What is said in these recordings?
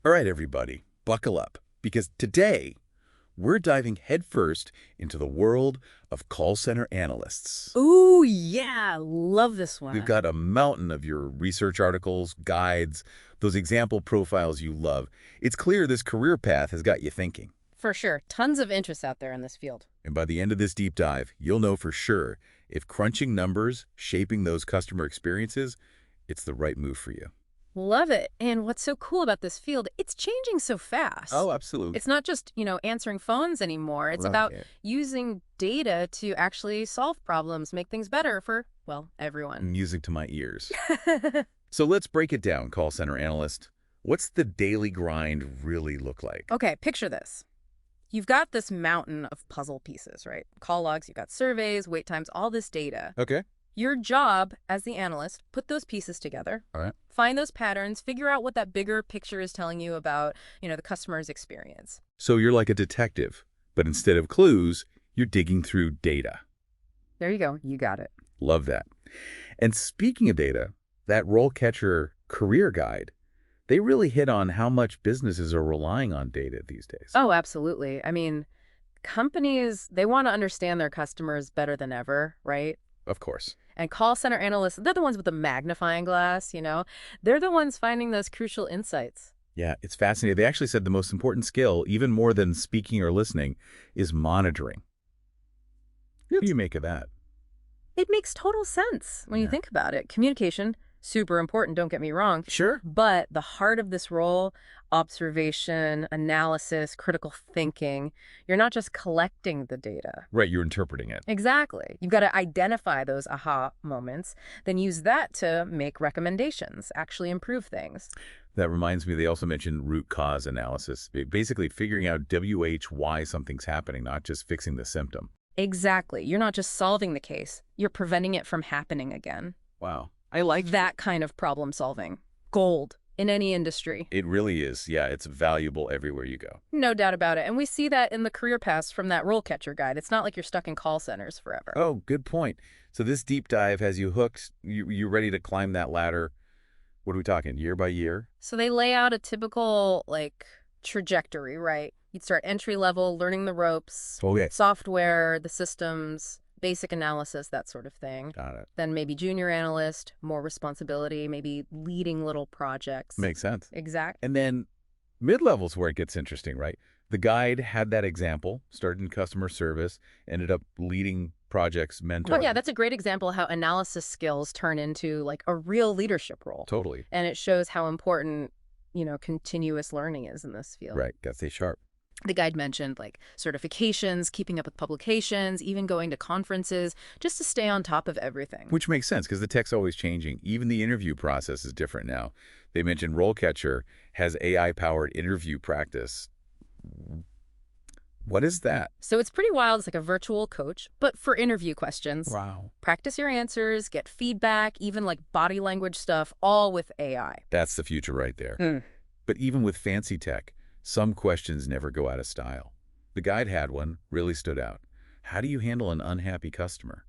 All right, everybody, buckle up, because today we're diving headfirst into the world of call center analysts. Ooh, yeah, love this We've one. got a mountain of your research articles, guides, those example profiles you love. It's clear this career path has got you thinking. For sure. Tons of interest out there in this field. And by the end of this deep dive, you'll know for sure if crunching numbers, shaping those customer experiences, it's the right move for you. Love it. And what's so cool about this field, it's changing so fast. Oh, absolutely. It's not just, answering phones anymore. It's about Right. using data to actually solve problems, make things better for, well, everyone. Music to my ears. So let's break it down, call center analyst. What's the daily grind really look like? Okay, picture this. You've got this mountain of puzzle pieces, right? Call logs, you've got surveys, wait times, all this data. Okay. Your job as the analyst, put those pieces together, All right. find those patterns, figure out what that bigger picture is telling you about, the customer's experience. So you're like a detective, but instead of clues, you're digging through data. There you go. You got it. Love that. And speaking of data, that RoleCatcher career guide, they really hit on how much businesses are relying on data these days. Oh, absolutely. I mean, companies, they want to understand their customers better than ever, right? Of course. And call center analysts, they're the ones with the magnifying glass, They're the ones finding those crucial insights. Yeah, it's fascinating. They actually said the most important skill, even more than speaking or listening, is monitoring. What do you make of that? It makes total sense when you Yeah. think about it. Communication, super important, don't get me wrong. Sure. But the heart of this role, observation, analysis, critical thinking, you're not just collecting the data. Right, you're interpreting it. Exactly. You've got to identify those aha moments, then use that to make recommendations, actually improve things. That reminds me, they also mentioned root cause analysis, basically figuring out why something's happening, not just fixing the symptom. Exactly. You're not just solving the case, you're preventing it from happening again. Wow. I like That kind of problem solving. Gold in any industry. It really is. Yeah, it's valuable everywhere you go. No doubt about it. And we see that in the career paths from that RoleCatcher guide. It's not like you're stuck in call centers forever. Oh, good point. So this deep dive has you hooked. You ready to climb that ladder? What are we talking, year by year? So they lay out a typical, trajectory, right? You'd start entry level, learning the ropes, Okay. software, the systems, basic analysis, that sort of thing. Got it. Then maybe junior analyst, more responsibility, maybe leading little projects. Makes sense. Exact. And then mid-level's where it gets interesting, right? The guide had that example, started in customer service, ended up leading projects, mentoring. Oh, yeah, that's a great example how analysis skills turn into, a real leadership role. Totally. And it shows how important, continuous learning is in this field. Right. Got to stay sharp. The guide mentioned certifications, keeping up with publications, even going to conferences, just to stay on top of everything. Which makes sense because the tech's always changing. Even the interview process is different now. They mentioned RoleCatcher has AI-powered interview practice. What is that? So it's pretty wild. It's like a virtual coach, but for interview questions. Wow. Practice your answers, get feedback, even body language stuff, all with AI. That's the future right there. Mm. But even with fancy tech, some questions never go out of style. The guide had one, really stood out. How do you handle an unhappy customer?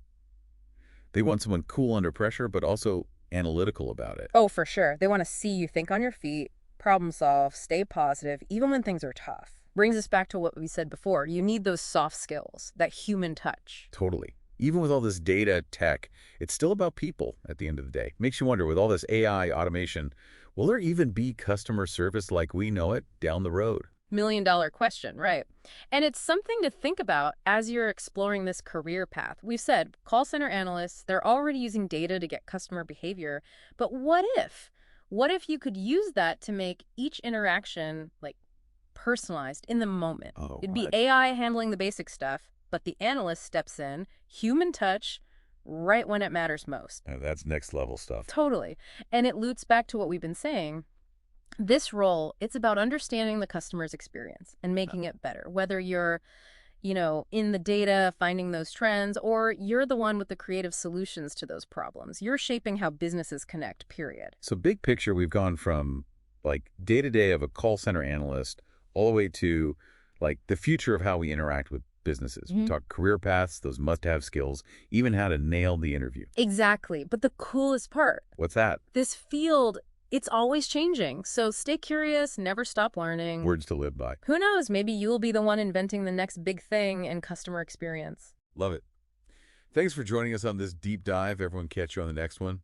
They want someone cool under pressure, but also analytical about it. Oh, for sure. They want to see you think on your feet, problem solve, stay positive, even when things are tough. Brings us back to what we said before. You need those soft skills, that human touch. Totally. Even with all this data tech, it's still about people at the end of the day. Makes you wonder, with all this AI automation, will there even be customer service like we know it down the road? $1 million question, right? And it's something to think about as you're exploring this career path. We've said call center analysts, they're already using data to get customer behavior. But what if? What if you could use that to make each interaction personalized in the moment? Oh, It'd be what? AI handling the basic stuff, but the analyst steps in, human touch, right when it matters most. That's next level stuff. Totally. And it loops back to what we've been saying. This role, it's about understanding the customer's experience and making it better, whether you're, in the data, finding those trends, or you're the one with the creative solutions to those problems. You're shaping how businesses connect, period. So big picture, we've gone from day-to-day of a call center analyst all the way to the future of how we interact with businesses. We talk career paths, those must-have skills, even how to nail the interview. Exactly. But the coolest part, What's that? this field, It's always changing, so stay curious, never stop learning. Words to live by. Who knows, maybe you'll be the one inventing the next big thing in customer experience. Love it. Thanks for joining us on this deep dive. Everyone catch you on the next one.